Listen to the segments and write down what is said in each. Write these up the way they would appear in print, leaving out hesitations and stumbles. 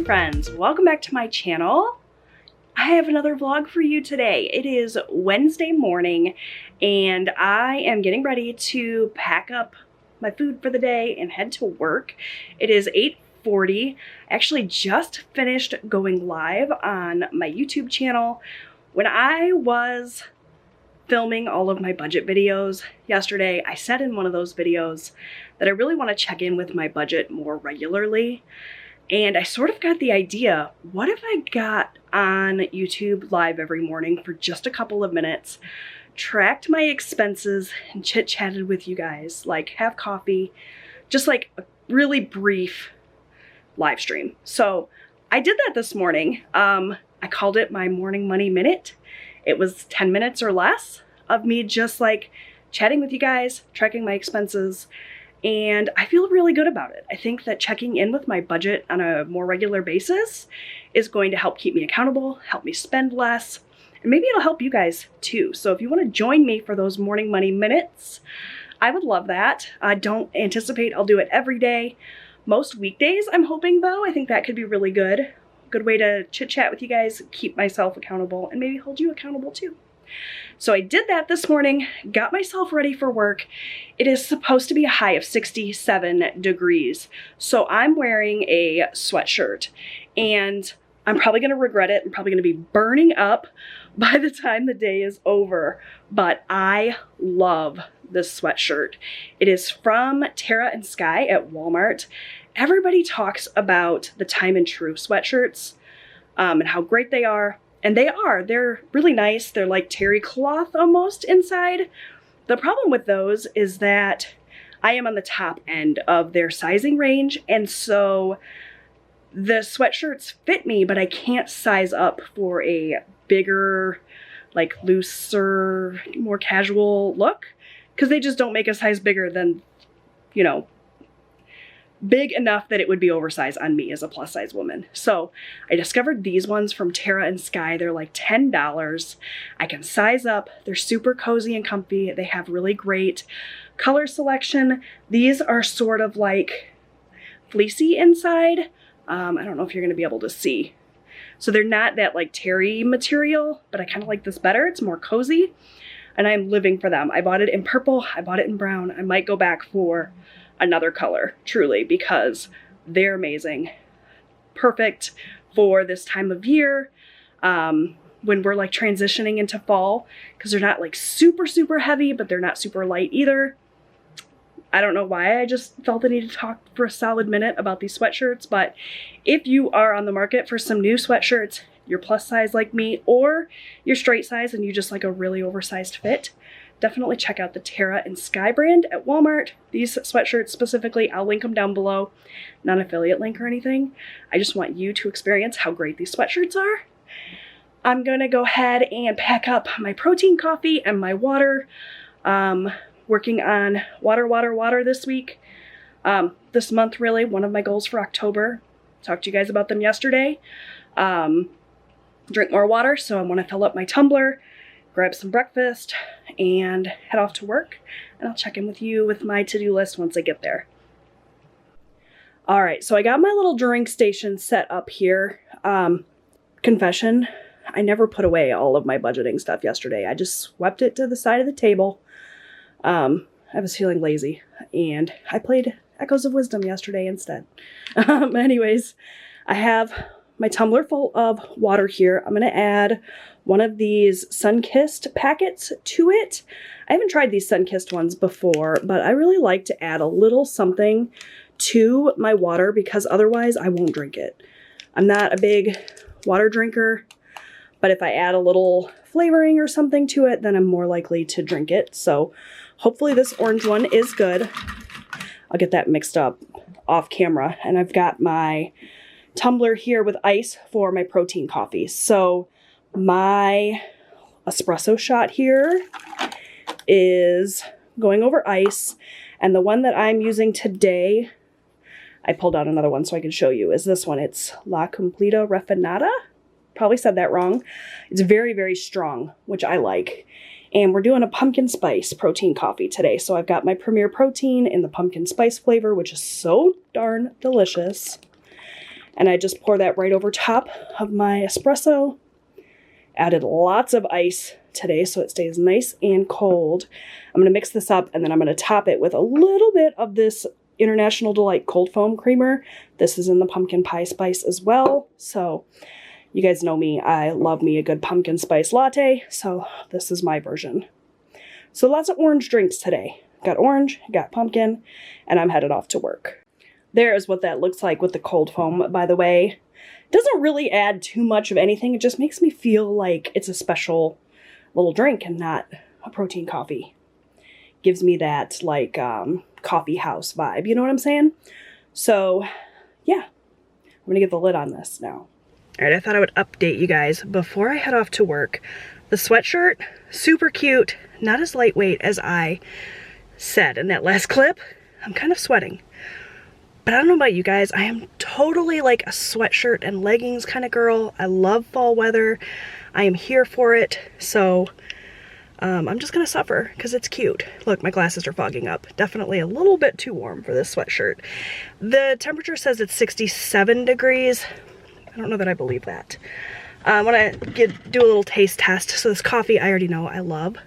friends, welcome back to my channel. I have another vlog for you today. It is Wednesday morning and I am getting ready to pack up my food for the day and head to work. It is 8:40. I actually just finished going live on my YouTube channel. When I was filming all of my budget videos yesterday, I said in one of those videos that I really want to check in with my budget more regularly. And I sort of got the idea, what if I got on YouTube live every morning for just a couple of minutes, tracked my expenses and chit-chatted with you guys, like have coffee, just like a really brief live stream. So I did that this morning. I called it my Morning Money Minute. It was 10 minutes or less of me just like chatting with you guys, tracking my expenses, and I feel really good about it. I think that checking in with my budget on a more regular basis is going to help keep me accountable, help me spend less, and maybe it'll help you guys too. So if you want to join me for those Morning Money Minutes, I would love that. I don't anticipate I'll do it every day. Most weekdays, I'm hoping though. I think that could be really good. Good way to chit chat with you guys, keep myself accountable, and maybe hold you accountable too. So I did that this morning, got myself ready for work. It is supposed to be a high of 67 degrees. So I'm wearing a sweatshirt and I'm probably gonna regret it. I'm probably gonna be burning up by the time the day is over, but I love this sweatshirt. It is from Terra and Sky at Walmart. Everybody talks about the Time and True sweatshirts and how great they are. And they're really nice. They're like terry cloth almost inside. The problem with those is that I am on the top end of their sizing range. And so the sweatshirts fit me, but I can't size up for a bigger, like looser, more casual look because they just don't make a size bigger than, you know, big enough that it would be oversized on me as a plus size woman. So I discovered these ones from Terra and Sky. They're like $10. I can size up. They're super cozy and comfy. They have really great color selection. These are sort of like fleecy inside. I don't know if you're going to be able to see. So they're not that like terry material, but I kind of like this better. It's more cozy and I'm living for them. I bought it in purple. I bought it in brown. I might go back for another color, truly, because they're amazing. Perfect for this time of year when we're like transitioning into fall, because they're not like super, super heavy, but they're not super light either. I don't know why I just felt the need to talk for a solid minute about these sweatshirts, but if you are on the market for some new sweatshirts, you're plus size like me, or you're straight size and you just like a really oversized fit, definitely check out the Terra and Sky brand at Walmart. These sweatshirts specifically, I'll link them down below. Not an affiliate link or anything. I just want you to experience how great these sweatshirts are. I'm gonna go ahead and pack up my protein coffee and my water. Working on water this week. This month really, one of my goals for October. Talked to you guys about them yesterday. Drink more water, so I wanna fill up my tumbler, grab some breakfast, and head off to work. And I'll check in with you with my to-do list once I get there. All right, so I got my little drink station set up here. Confession, I never put away all of my budgeting stuff yesterday. I just swept it to the side of the table. I was feeling lazy, and I played Echoes of Wisdom yesterday instead. Anyways, I have my tumbler full of water here. I'm gonna add one of these sun-kissed packets to it. I haven't tried these sun-kissed ones before, but I really like to add a little something to my water because otherwise I won't drink it. I'm not a big water drinker, but if I add a little flavoring or something to it, then I'm more likely to drink it. So hopefully this orange one is good. I'll get that mixed up off camera. And I've got my tumbler here with ice for my protein coffee. So my espresso shot here is going over ice, and the one that I'm using today, I pulled out another one so I can show you, is this one. It's La Completa Refinada. Probably said that wrong. It's very, very strong, which I like. And we're doing a pumpkin spice protein coffee today. So I've got my Premier Protein in the pumpkin spice flavor, which is so darn delicious. And I just pour that right over top of my espresso. Added lots of ice today so it stays nice and cold. I'm going to mix this up and then I'm going to top it with a little bit of this International Delight cold foam creamer. This is in the pumpkin pie spice as well. So you guys know me, I love me a good pumpkin spice latte. So this is my version. So lots of orange drinks today. Got orange, got pumpkin, and I'm headed off to work. There is what that looks like with the cold foam, by the way. Doesn't really add too much of anything. It just makes me feel like it's a special little drink and not a protein coffee. Gives me that like coffee house vibe, you know what I'm saying? So yeah, I'm gonna get the lid on this now. All right, I thought I would update you guys before I head off to work. The sweatshirt, super cute, not as lightweight as I said in that last clip. I'm kind of sweating. But I don't know about you guys, I am totally like a sweatshirt and leggings kind of girl. I love fall weather. I am here for it. So I'm just gonna suffer because it's cute. Look, my glasses are fogging up. Definitely a little bit too warm for this sweatshirt. The temperature says it's 67 degrees. I don't know that I believe that. I wanna do a little taste test. So this coffee I already know I love.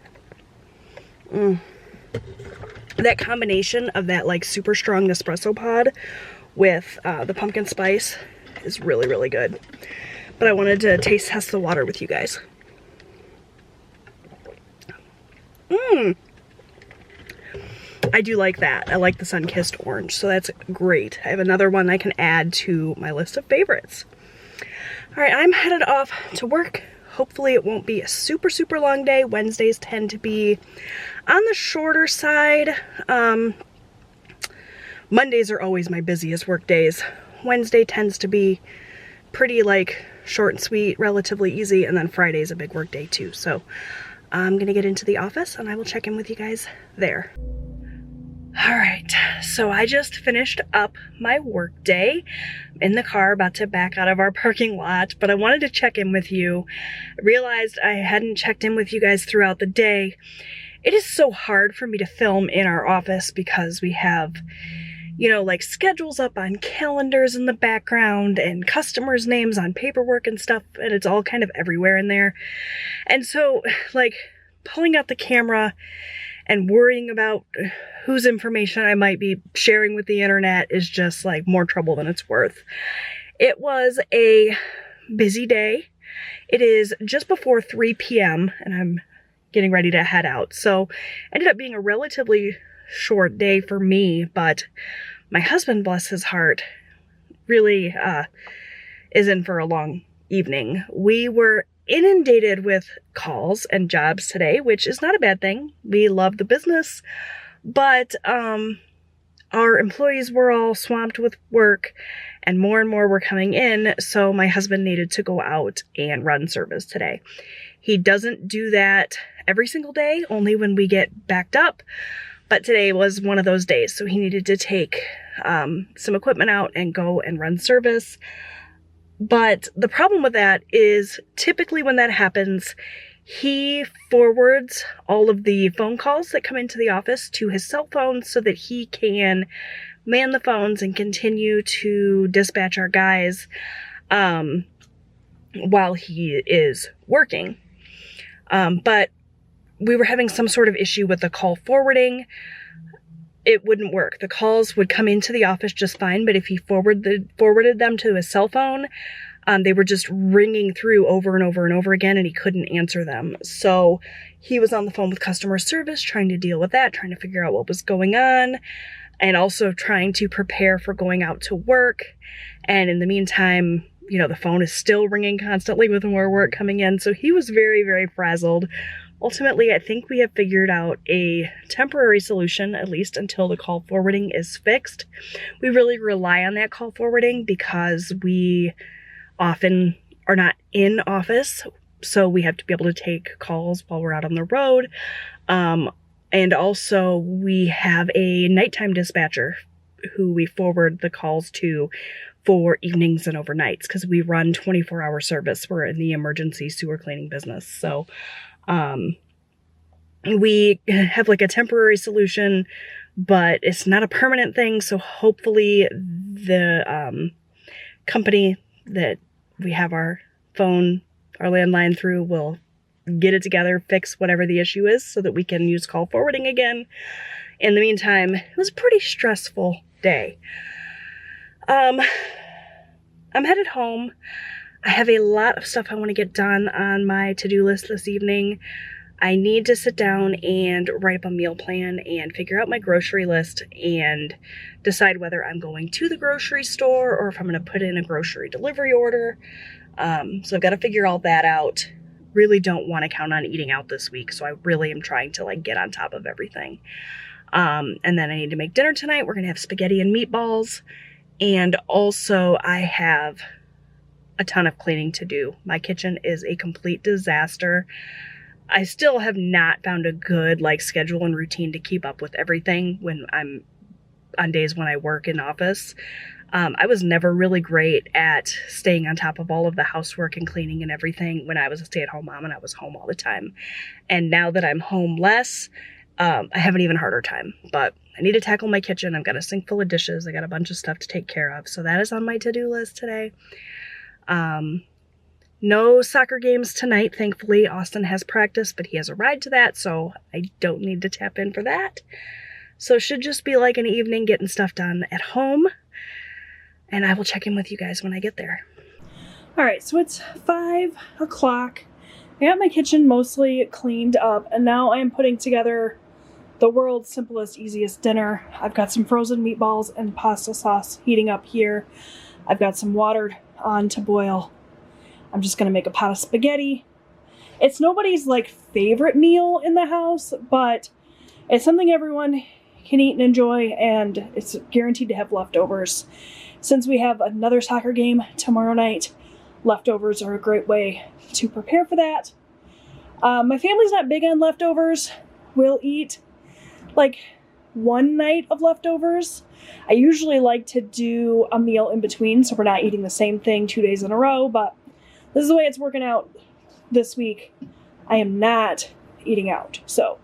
That combination of that like super strong Nespresso pod with the pumpkin spice is really, really good. But I wanted to taste test the water with you guys. I do like that. I like the sun-kissed orange, so that's great. I have another one I can add to my list of favorites. All right, I'm headed off to work. Hopefully it won't be a super, super long day. Wednesdays tend to be on the shorter side. Mondays are always my busiest work days. Wednesday tends to be pretty like short and sweet, relatively easy, and then Friday's a big work day too. So I'm gonna get into the office and I will check in with you guys there. All right, so I just finished up my work day in the car, about to back out of our parking lot, but I wanted to check in with you. I realized I hadn't checked in with you guys throughout the day. It is so hard for me to film in our office because we have, you know, like schedules up on calendars in the background and customers' names on paperwork and stuff, and it's all kind of everywhere in there. And so, like, pulling out the camera and worrying about whose information I might be sharing with the internet is just like more trouble than it's worth. It was a busy day. It is just before 3 p.m. and I'm getting ready to head out. So ended up being a relatively short day for me, but my husband, bless his heart, really is in for a long evening. We were inundated with calls and jobs today, which is not a bad thing. We love the business, but our employees were all swamped with work and more were coming in, so my husband needed to go out and run service today. He doesn't do that every single day, only when we get backed up, but today was one of those days, so he needed to take some equipment out and go and run service. But the problem with that is typically when that happens, he forwards all of the phone calls that come into the office to his cell phone so that he can man the phones and continue to dispatch our guys while he is working. But we were having some sort of issue with the call forwarding. It wouldn't work. The calls would come into the office just fine, but if he forwarded them to his cell phone, they were just ringing through over and over again, and he couldn't answer them. So he was on the phone with customer service, trying to deal with that, trying to figure out what was going on, and also trying to prepare for going out to work. And in the meantime, you know, the phone is still ringing constantly with more work coming in. So he was very, very frazzled. Ultimately, I think we have figured out a temporary solution, at least until the call forwarding is fixed. We really rely on that call forwarding because we often are not in office, so we have to be able to take calls while we're out on the road. And also we have a nighttime dispatcher who we forward the calls to for evenings and overnights because we run 24-hour service. We're in the emergency sewer cleaning business. So we have like a temporary solution, but it's not a permanent thing. So hopefully the company that we have our phone, our landline through will get it together, fix whatever the issue is so that we can use call forwarding again. In the meantime, it was a pretty stressful day. I'm headed home. I have a lot of stuff I want to get done on my to-do list this evening. I need to sit down and write up a meal plan and figure out my grocery list and decide whether I'm going to the grocery store or if I'm going to put in a grocery delivery order. So I've got to figure all that out. Really don't want to count on eating out this week, so I really am trying to like get on top of everything. And then I need to make dinner tonight. We're going to have spaghetti and meatballs. And also I have a ton of cleaning to do. My kitchen is a complete disaster. I still have not found a good like schedule and routine to keep up with everything when I'm on days when I work in office. I was never really great at staying on top of all of the housework and cleaning and everything when I was a stay-at-home mom and I was home all the time. And now that I'm home less, I have an even harder time. But I need to tackle my kitchen. I've got a sink full of dishes. I got a bunch of stuff to take care of. So that is on my to-do list today. No soccer games tonight, thankfully. Austin has practice, but he has a ride to that, so I don't need to tap in for that. So it should just be like an evening getting stuff done at home, and I will check in with you guys when I get there. Alright, so it's 5 o'clock. I got my kitchen mostly cleaned up, and now I am putting together the world's simplest, easiest dinner. I've got some frozen meatballs and pasta sauce heating up here. I've got some water on to boil. I'm just going to make a pot of spaghetti. It's nobody's like favorite meal in the house, but it's something everyone can eat and enjoy, and it's guaranteed to have leftovers. Since we have another soccer game tomorrow night, leftovers are a great way to prepare for that. My family's not big on leftovers. We'll eat like one night of leftovers. I usually like to do a meal in between so we're not eating the same thing 2 days in a row, but this is the way it's working out this week. I am not eating out. So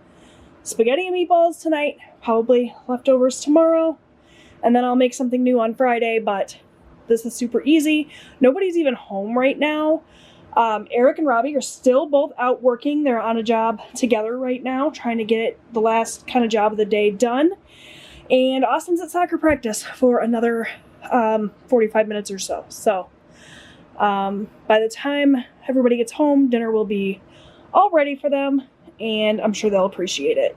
spaghetti and meatballs tonight, probably leftovers tomorrow, and then I'll make something new on Friday, but this is super easy. Nobody's even home right now. Eric and Robbie are still both out working. They're on a job together right now, trying to get the last kind of job of the day done. And Austin's at soccer practice for another 45 minutes or so. So by the time everybody gets home, dinner will be all ready for them, and I'm sure they'll appreciate it.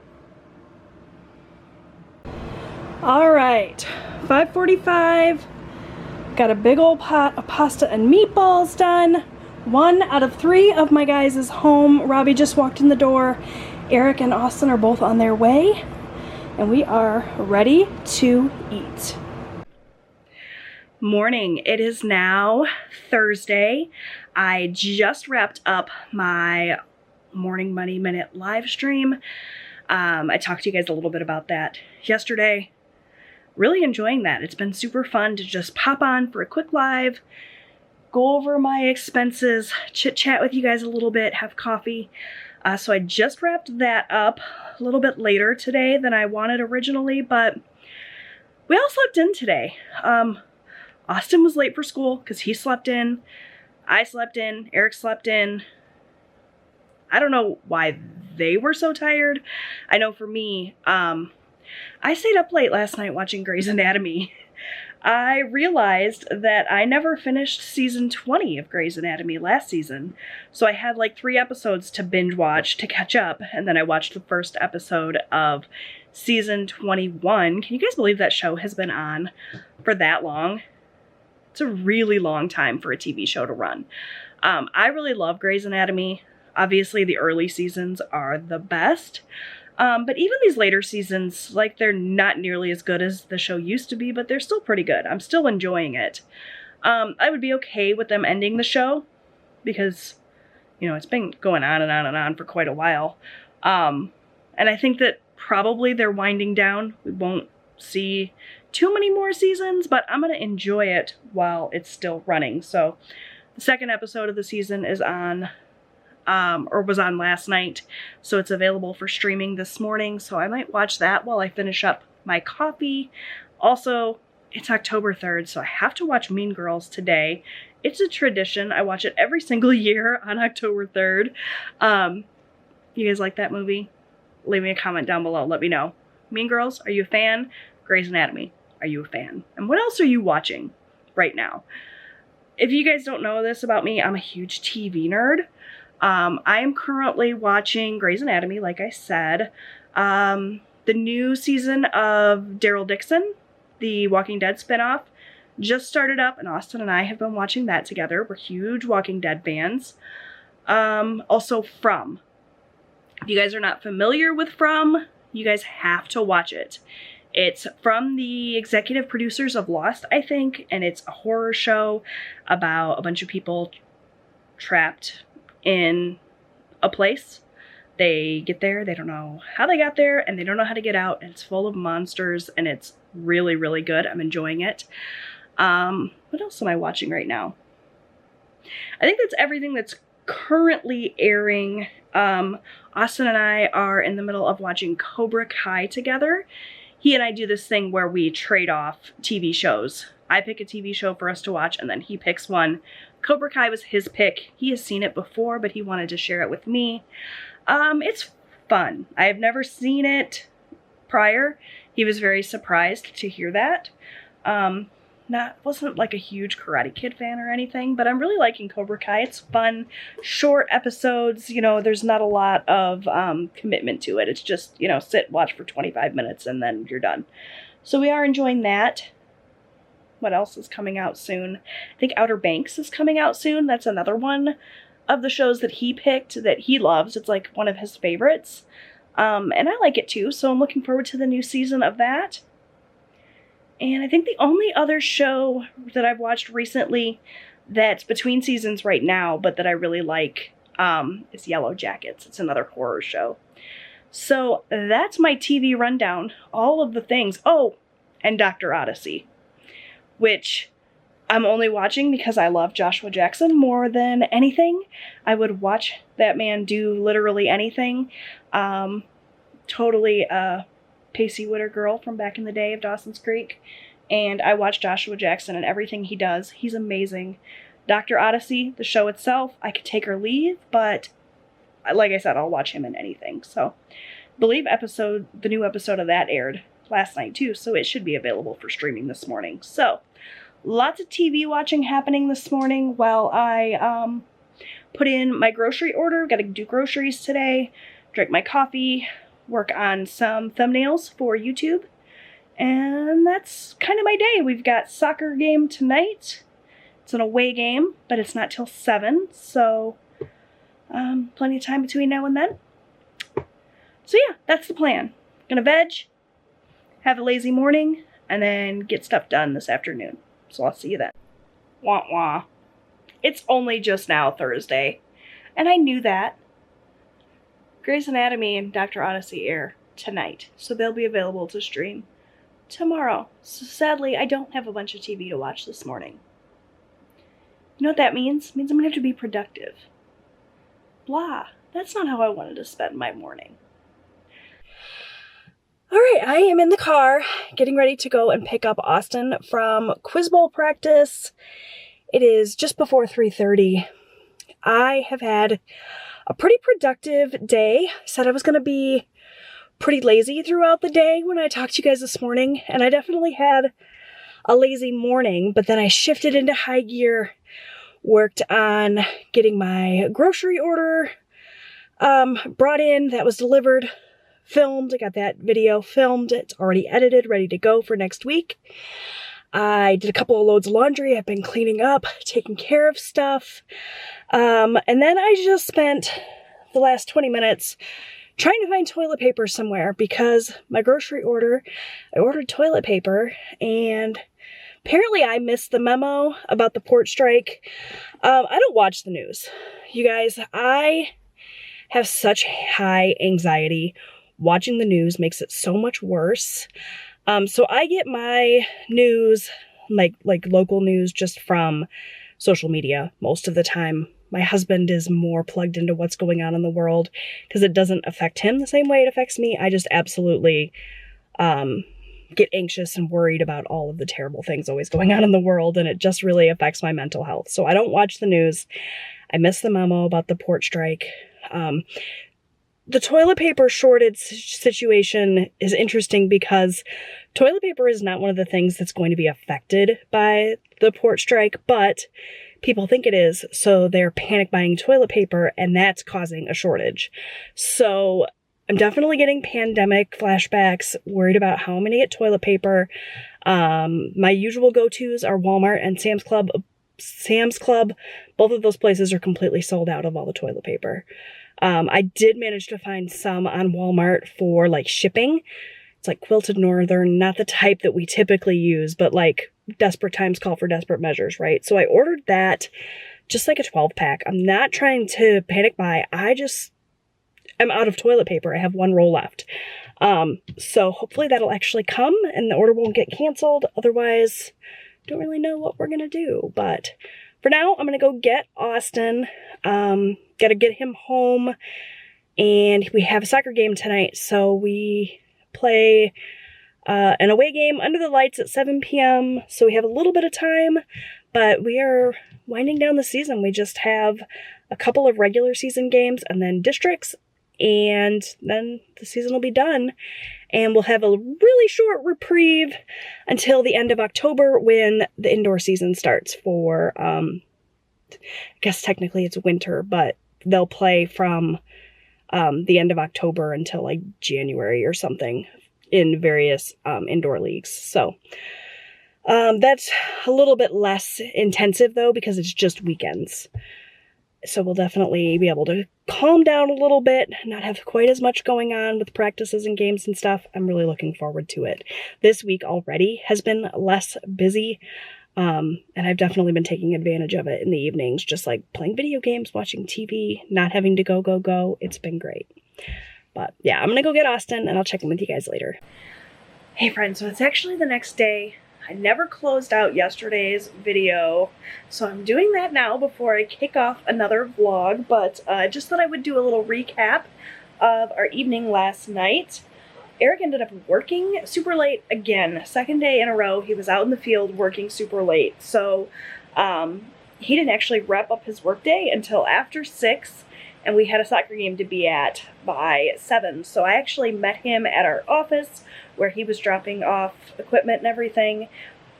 All right, 5:45. Got a big old pot of pasta and meatballs done. 1 out of 3 of my guys is home. Robbie just walked in the door. Eric and Austin are both on their way, and we are ready to eat. Morning. It is now Thursday. I just wrapped up my Morning Money Minute live stream. I talked to you guys a little bit about that yesterday. Really enjoying that. It's been super fun to just pop on for a quick live, go over my expenses, chit chat with you guys a little bit, have coffee. So I just wrapped that up a little bit later today than I wanted originally, but we all slept in today. Austin was late for school because he slept in. I slept in. Eric slept in. I don't know why they were so tired. I know for me, I stayed up late last night watching Grey's Anatomy. I realized that I never finished season 20 of Grey's Anatomy last season. So I had like 3 episodes to binge watch to catch up. And then I watched the first episode of season 21. Can you guys believe that show has been on for that long? It's a really long time for a TV show to run. I really love Grey's Anatomy. Obviously, the early seasons are the best. But even these later seasons, like, they're not nearly as good as the show used to be, but they're still pretty good. I'm still enjoying it. I would be okay with them ending the show because, you know, it's been going on and on and on for quite a while. And I think that probably they're winding down. We won't see too many more seasons, but I'm going to enjoy it while it's still running. So the second episode of the season is on, or was on last night, so it's available for streaming this morning. So I might watch that while I finish up my coffee. Also, it's October 3rd, so I have to watch Mean Girls today. It's a tradition. I watch it every single year on October 3rd. You guys like that movie? Leave me a comment down below. Let me know. Mean Girls, are you a fan? Grey's Anatomy, are you a fan? And what else are you watching right now? If you guys don't know this about me, I'm a huge TV nerd. I am currently watching Grey's Anatomy, like I said. The new season of Daryl Dixon, the Walking Dead spinoff, just started up, and Austin and I have been watching that together. We're huge Walking Dead fans. Also From. If you guys are not familiar with From, you guys have to watch it. It's from the executive producers of Lost, I think, and it's a horror show about a bunch of people trapped in a place. They get there, they don't know how they got there, and they don't know how to get out, and it's full of monsters, and it's really, really good. I'm enjoying it. What else am I watching right now? I think that's everything that's currently airing. Austin and I are in the middle of watching Cobra Kai together. He and I do this thing where we trade off TV shows. I pick a TV show for us to watch, and then he picks one. Cobra Kai was his pick. He has seen it before, but he wanted to share it with me. It's fun. I have never seen it prior. He was very surprised to hear that. Wasn't like a huge Karate Kid fan or anything, but I'm really liking Cobra Kai. It's fun, short episodes, you know, there's not a lot of commitment to it. It's just, you know, sit, watch for 25 minutes, and then you're done. So we are enjoying that. What else is coming out soon? I think Outer Banks is coming out soon. That's another one of the shows that he picked that he loves. It's like one of his favorites. And I like it too, so I'm looking forward to the new season of that. And I think the only other show that I've watched recently that's between seasons right now, but that I really like, is Yellow Jackets. It's another horror show. So that's my TV rundown. All of the things. Oh, and Dr. Odyssey, which I'm only watching because I love Joshua Jackson more than anything. I would watch that man do literally anything. Totally Pacey Witter girl from back in the day of Dawson's Creek, and I watch Joshua Jackson and everything he does. He's amazing. Dr. Odyssey, the show itself, I could take or leave, but like I said, I'll watch him in anything. So I believe the new episode of that aired last night too, so it should be available for streaming this morning. So lots of TV watching happening this morning while I put in my grocery order. Gotta do groceries today, drink my coffee, work on some thumbnails for YouTube, and that's kind of my day. We've got soccer game tonight. It's an away game, but it's not till 7, so plenty of time between now and then. So yeah, that's the plan. Gonna veg, have a lazy morning, and then get stuff done this afternoon. So I'll see you then. Wah wah. It's only just now Thursday, and I knew that. Grey's Anatomy and Dr. Odyssey air tonight, so they'll be available to stream tomorrow. So sadly, I don't have a bunch of TV to watch this morning. You know what that means? It means I'm gonna have to be productive. Blah. That's not how I wanted to spend my morning. Alright, I am in the car, getting ready to go and pick up Austin from Quiz Bowl practice. It is just before 3:30. I have had a pretty productive day. I said I was going to be pretty lazy throughout the day when I talked to you guys this morning, and I definitely had a lazy morning, but then I shifted into high gear, worked on getting my grocery order brought in, that was delivered, filmed. I got that video filmed. It's already edited, ready to go for next week. I did a couple of loads of laundry. I've been cleaning up, taking care of stuff. And then I just spent the last 20 minutes trying to find toilet paper somewhere because my grocery order, I ordered toilet paper and apparently I missed the memo about the port strike. I don't watch the news. You guys, I have such high anxiety. Watching the news makes it so much worse. So I get my news, like local news, just from social media most of the time. My husband is more plugged into what's going on in the world because it doesn't affect him the same way it affects me. I just absolutely get anxious and worried about all of the terrible things always going on in the world, and it just really affects my mental health. So I don't watch the news. I missed the memo about the port strike. The toilet paper shortage situation is interesting because toilet paper is not one of the things that's going to be affected by the port strike, but people think it is, so they're panic buying toilet paper, and that's causing a shortage. So I'm definitely getting pandemic flashbacks, worried about how I'm going to get toilet paper. My usual go-tos are Walmart and Sam's Club. Both of those places are completely sold out of all the toilet paper. I did manage to find some on Walmart for like shipping. It's like quilted northern, not the type that we typically use, but like desperate times call for desperate measures, right? So I ordered that, just like a 12-pack. I'm not trying to panic buy. I'm out of toilet paper. I have one roll left. So hopefully that'll actually come and the order won't get canceled. Otherwise, don't really know what we're going to do. But for now, I'm going to go get Austin. Got to get him home. And we have a soccer game tonight. So we play an away game under the lights at 7 p.m. So we have a little bit of time. But we are winding down the season. We just have a couple of regular season games and then districts. And then the season will be done. And we'll have a really short reprieve until the end of October when the indoor season starts for, I guess technically it's winter, but they'll play from the end of October until like January or something in various indoor leagues. So that's a little bit less intensive though, because it's just weekends. So we'll definitely be able to calm down a little bit, not have quite as much going on with practices and games and stuff. I'm really looking forward to it. This week already has been less busy, and I've definitely been taking advantage of it in the evenings, just like playing video games, watching TV, not having to go. It's been great. But yeah, I'm going to go get Austin, and I'll check in with you guys later. Hey friends, so it's actually the next day. I never closed out yesterday's video, so I'm doing that now before I kick off another vlog, but just thought I would do a little recap of our evening last night. Eric ended up working super late again. Second day in a row, he was out in the field working super late, so he didn't actually wrap up his workday until after 6, and we had a soccer game to be at by 7, so I actually met him at our office where he was dropping off equipment and everything,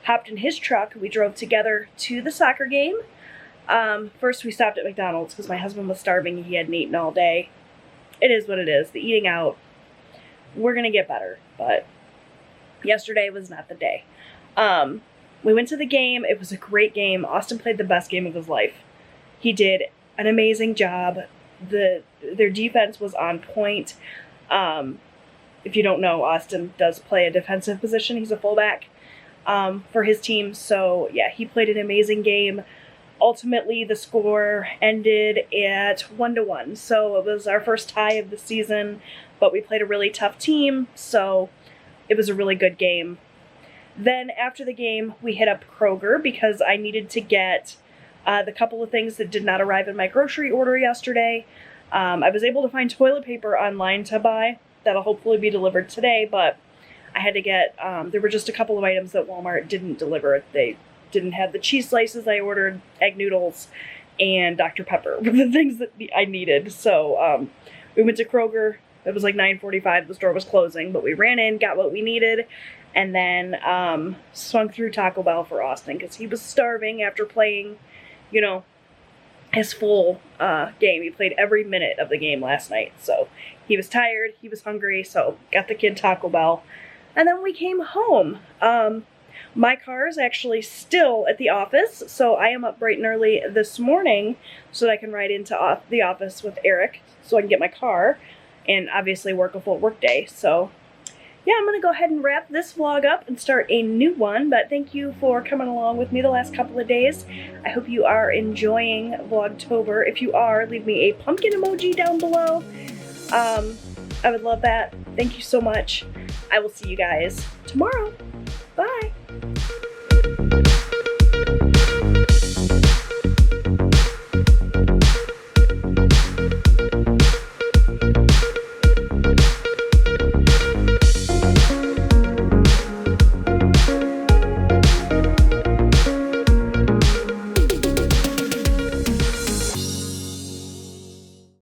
hopped in his truck, we drove together to the soccer game. First we stopped at McDonald's because my husband was starving and he hadn't eaten all day. It is what it is, the eating out, we're gonna get better, but yesterday was not the day. We went to the game, it was a great game. Austin played the best game of his life. He did an amazing job. Their defense was on point. If you don't know, Austin does play a defensive position. He's a fullback for his team. So yeah, he played an amazing game. Ultimately, the score ended at 1-1. So it was our first tie of the season, but we played a really tough team. So it was a really good game. Then after the game, we hit up Kroger because I needed to get the couple of things that did not arrive in my grocery order yesterday. I was able to find toilet paper online to buy. That'll hopefully be delivered today, but I had to get, there were just a couple of items that Walmart didn't deliver. They didn't have the cheese slices I ordered, egg noodles, and Dr. Pepper were the things that I needed. So we went to Kroger. It was like 9:45, the store was closing, but we ran in, got what we needed, and then swung through Taco Bell for Austin because he was starving after playing, you know, his full game. He played every minute of the game last night, so he was tired, he was hungry, so got the kid Taco Bell. And then we came home. My car is actually still at the office, so I am up bright and early this morning so that I can ride into the office with Eric so I can get my car and obviously work a full work day. So yeah, I'm going to go ahead and wrap this vlog up and start a new one, but thank you for coming along with me the last couple of days. I hope you are enjoying Vlogtober. If you are, leave me a pumpkin emoji down below. I would love that. Thank you so much. I will see you guys tomorrow.